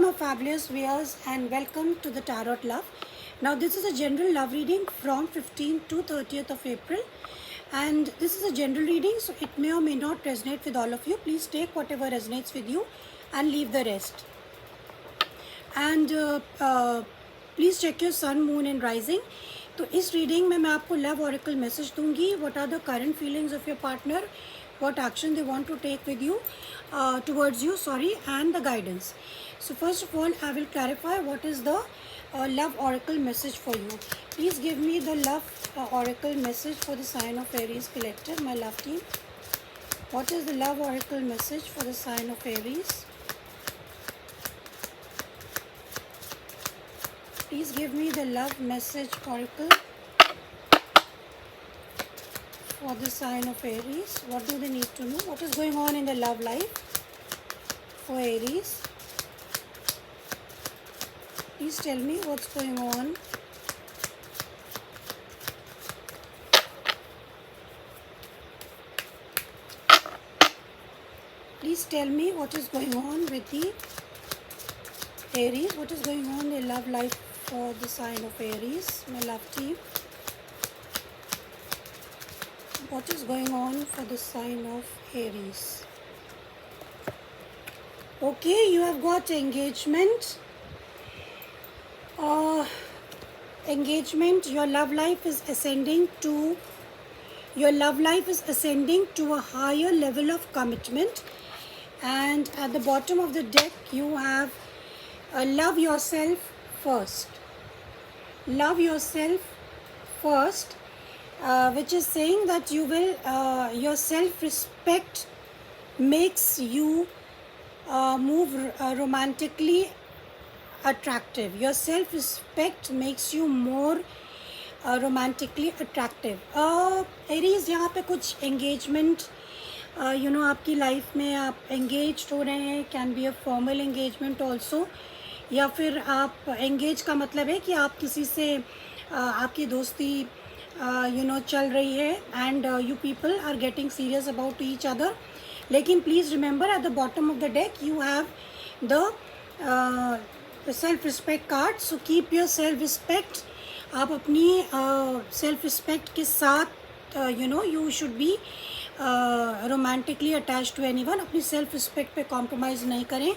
my fabulous viewers and welcome to the Tarot Love. Now this is a general love reading from 15th to 30th of April, and this is a general reading, so it may or may not resonate with all of you. Please take whatever resonates with you and leave the rest. And please check your sun, moon and rising. तो इस reading में मैं आपको love oracle message दूंगी. What are the current feelings of your partner, what action they want to take with you, towards you, and the guidance. So first of all, I will clarify what is the love oracle message for you. Please give me the love oracle message for the sign of Aries collective, my love team. What is the love oracle message for the sign of Aries? Please give me the love message oracle for the sign of Aries. What do they need to know? What is going on in the love life for Aries? Please tell me what's going on. Please tell me what is going on with the Aries. What is going on in the love life for the sign of Aries, my love team? What is going on for the sign of Aries? Okay, you have got engagement. Engagement. Your love life is ascending to a higher level of commitment. And at the bottom of the deck, you have love yourself first. Love yourself first. Which is saying that you will your self-respect makes you move romantically attractive. Your self-respect makes you more romantically attractive. Aries, यहाँ पे कुछ engagement आपकी life में आप engaged हो रहे हैं. Can be a formal engagement also, या फिर आप engage का मतलब है कि आप किसी से आपकी दोस्ती चल रही है and you people are getting serious about each other. लेकिन please remember, at the bottom of the deck you have the self respect card. So keep your self respect. आप अपनी self respect के साथ you should be romantically attached to anyone. अपनी self respect पे compromise नहीं करें.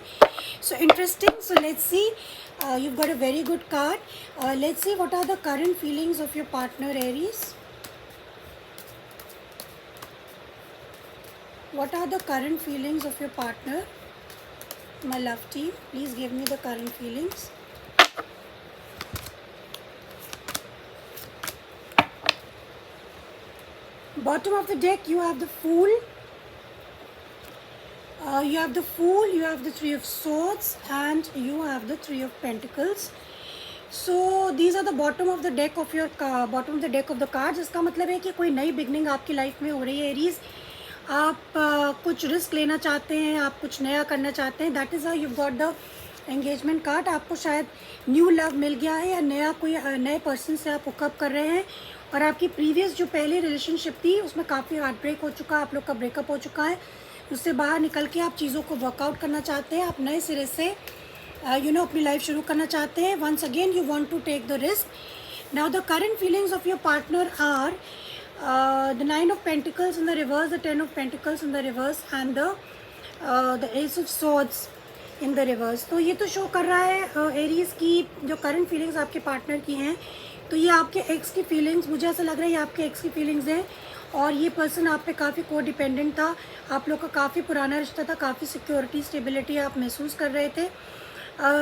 So interesting. So let's see. You've got a very good card. Let's see what are the current feelings of your partner, Aries. What are the current feelings of your partner, my love team? Please give me the current feelings. Bottom of the deck, you have the Fool. You have the Fool, you have the Three of Swords, and you have the Three of Pentacles. So these are the bottom of the deck of your the cards. इसका मतलब है कि कोई नई beginning आपकी life में हो रही है एरीज. आप कुछ रिस्क लेना चाहते हैं, आप कुछ नया करना चाहते हैं. That is how you got the engagement card. आपको शायद न्यू लव मिल गया है, या नए पर्सन से आप हुकअप कर रहे हैं, और आपकी प्रीवियस जो पहली रिलेशनशिप थी उसमें काफ़ी हार्ट ब्रेक हो चुका है, आप लोग का ब्रेकअप हो चुका है. उससे बाहर निकल के आप चीज़ों को वर्कआउट करना चाहते हैं, आप नए सिरे से अपनी लाइफ शुरू करना चाहते हैं. Once again you want to take the risk. Now the current feelings of your partner are the Nine of Pentacles in the reverse, the Ten of Pentacles in the reverse, and the Ace of Swords in the reverse. तो ये तो show कर रहा है Aries की जो current feelings आपके partner की हैं. तो ये आपके एक्स की फीलिंग्स, मुझे ऐसा लग रहा है ये आपके एक्स की फीलिंग्स हैं, और ये पर्सन आप पे काफ़ी को डिपेंडेंट था. आप लोग का काफ़ी पुराना रिश्ता था, काफ़ी सिक्योरिटी स्टेबिलिटी आप महसूस कर रहे थे.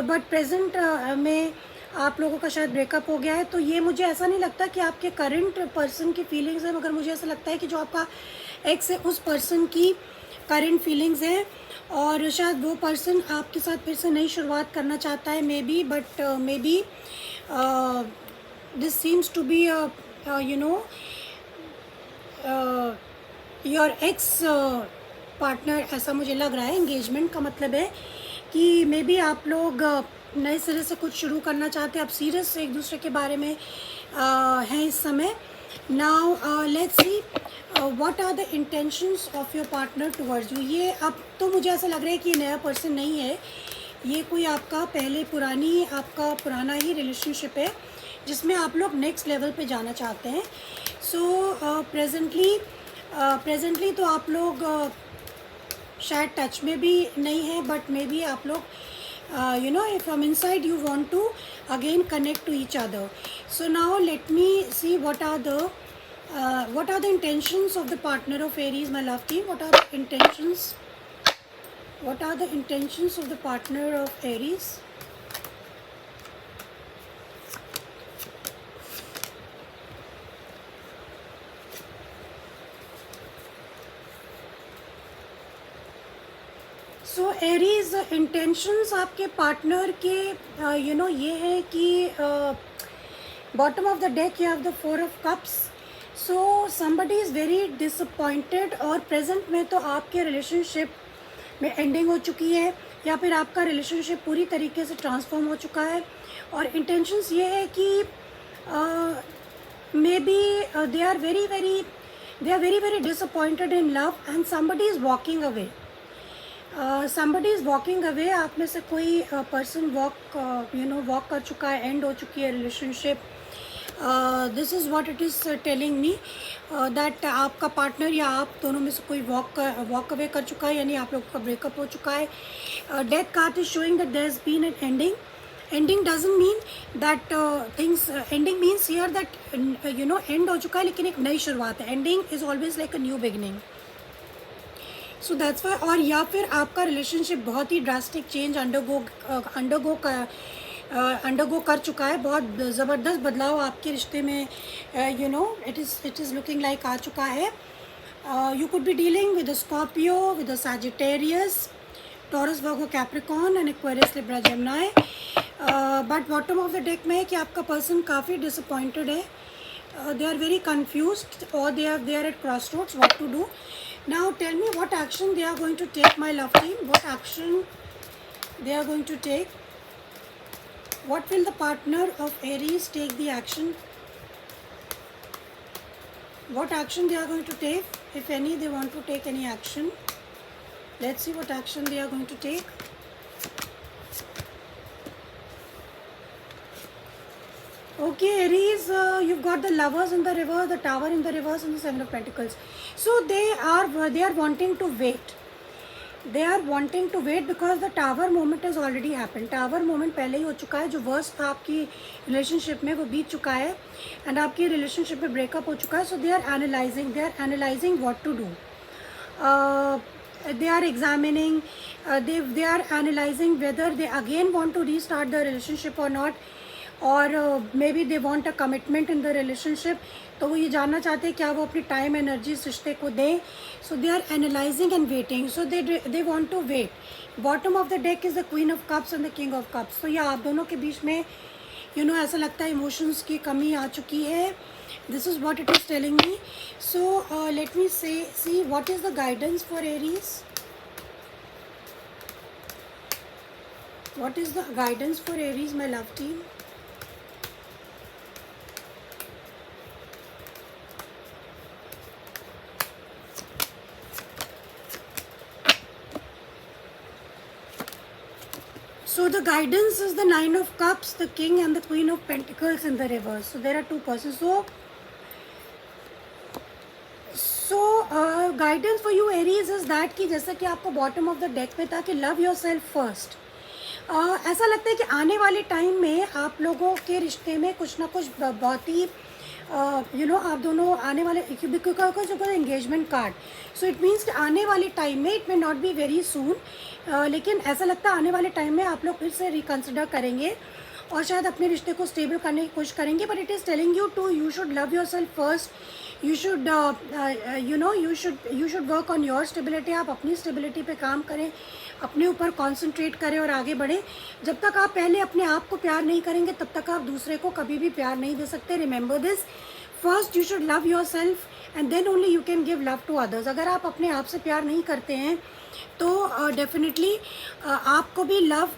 बट प्रेजेंट में आप लोगों का शायद ब्रेकअप हो गया है. तो ये मुझे ऐसा नहीं लगता कि आपके करंट पर्सन की फीलिंग्स है, मगर मुझे ऐसा लगता है कि जो आपका एक्स है उस पर्सन की करंट फीलिंग्स हैं, और शायद वो पर्सन आपके साथ फिर से नई शुरुआत करना चाहता है. Maybe, but maybe this seems to be your ex partner. ऐसा मुझे लग रहा है. एंगेजमेंट का मतलब है कि मे बी आप लोग नए सिरे से कुछ शुरू करना चाहते हैं, आप सीरियस एक दूसरे के बारे में हैं इस समय. Now let's see what are the intentions of your partner towards you. ये अब तो मुझे ऐसा लग रहा है कि ये नया पर्सन नहीं है, ये कोई आपका पुराना ही रिलेशनशिप है जिसमें आप लोग नेक्स्ट लेवल पे जाना चाहते हैं. सो प्रेजेंटली तो आप लोग शायद टच में भी नहीं है, बट मे बी आप लोग if from inside you want to again connect to each other. So now let me see what are the intentions of the partner of Aries, my love team. What are the intentions of the partner of Aries? So Aries intentions आपके partner के ये है कि bottom of the deck you have the 4 of cups. So somebody is very disappointed, और present में तो आपके relationship में एंडिंग हो चुकी है या फिर आपका रिलेशनशिप पूरी तरीके से ट्रांसफॉर्म हो चुका है. और इंटेंशंस ये है कि maybe they are very disappointed in love and somebody is walking away. somebody is walking away. आप में से कोई पर्सन वॉक कर चुका है, एंड हो चुकी है relationship. This is what it is telling me that आपका पार्टनर या आप दोनों में से कोई वॉक अवे कर चुका है, यानी आप लोगों का ब्रेकअप हो चुका है. Death card is showing that there has been an ending. Ending doesn't mean that things, ending means here that end हो चुका है लेकिन एक नई शुरुआत है. Ending is always like a new beginning. So that's why. और या फिर आपका रिलेशनशिप बहुत ही ड्रास्टिक चेंज अंडरगो कर चुका है. बहुत ज़बरदस्त बदलाव आपके रिश्ते में इट इज़ लुकिंग लाइक आ चुका है. You could be dealing with a Scorpio, with a Sagittarius, taurus, Virgo, Capricorn and Aquarius, Libra, Gemini. But bottom of the deck में है कि आपका पर्सन काफ़ी डिसअपॉइंटेड है. They are very confused, or they are at crossroads what to do. Now tell me what action they are going to take, my love team. What action they are going to take? What will the partner of Aries take the action? What action they are going to take, if any they want to take any action? Let's see what action they are going to take. Okay, Aries, you've got the Lovers in the reverse, the Tower in the reverse, and the Seven of Pentacles. So they are wanting to wait. They are wanting to wait because the Tower moment has already happened. Tower moment पहले ही हो चुका है. जो worst था आपकी relationship में वो बीत चुका है, एंड आपकी रिलेशनशिप में ब्रेकअप हो चुका है. So they are analysing what to do. They are examining, they are analyzing whether they again want to restart the relationship or not, और may be they want a commitment in the relationship. तो वो ये जानना चाहते हैं क्या वो अपनी टाइम एनर्जी इस रिश्ते को दें. So they are analysing and waiting. So they want to wait. Bottom of the deck is the queen of cups and the king of cups. तो ये आप दोनों के बीच में ऐसा लगता है इमोशंस की कमी आ चुकी है. This is what it is telling me. So let me see what is the guidance for Aries. What is the guidance for Aries, my love team. So the guidance is the Nine of Cups, the King and the Queen of Pentacles in the reverse. So there are two persons. So guidance for you Aries is that कि जैसा कि आपको bottom of the deck में था कि love yourself first. ऐसा लगता है कि आने वाले टाइम में आप लोगों के रिश्ते में कुछ ना कुछ बहुत ही आप दोनों आने वाले engagement card. So it means कि आने वाले टाइम में, it may not be very soon, लेकिन ऐसा लगता है आने वाले टाइम में आप लोग फिर से रिकन्सिडर करेंगे और शायद अपने रिश्ते को स्टेबल करने की कोशिश करेंगे. But it is telling you should love your self first. You should work on your stability. आप अपनी स्टेबिलिटी पे काम करें, अपने ऊपर कॉन्सेंट्रेट करें और आगे बढ़ें. जब तक आप पहले अपने आप को प्यार नहीं करेंगे तब तक आप दूसरे को कभी भी प्यार नहीं दे सकते. Remember this. First you should love yourself and then only you can give love to others. अगर आप अपने आप से प्यार नहीं करते हैं तो डेफिनेटली आपको भी लव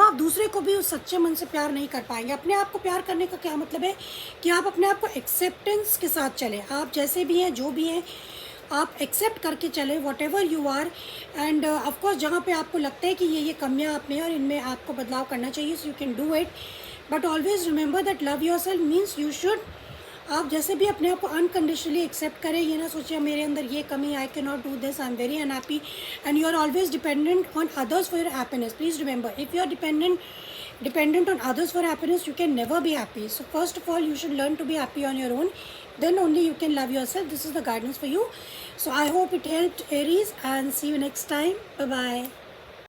आप दूसरे को भी उस सच्चे मन से प्यार नहीं कर पाएंगे. अपने आप को प्यार करने का क्या मतलब है कि आप अपने आप को एक्सेप्टेंस के साथ चलें. आप जैसे भी हैं, जो भी हैं, आप एक्सेप्ट करके चले whatever you are, and of course जहाँ पे आपको लगता है कि ये कमियाँ आप में और इनमें आपको बदलाव करना चाहिए, so you can do it, but always remember that love your self means you should, आप जैसे भी अपने आप को अनकंडीशनली एक्सेप्ट करें, ये ना सोचिए मेरे अंदर ये कमी, I can not do this, I am very unhappy, and you are always dependent on others for your happiness. Please remember, if you are dependent on others for happiness, you can never be happy. So first of all, you should learn to be happy on your own, then only you can love yourself. This is the guidance for you. So I hope it helped, Aries, and see you next time. Bye bye.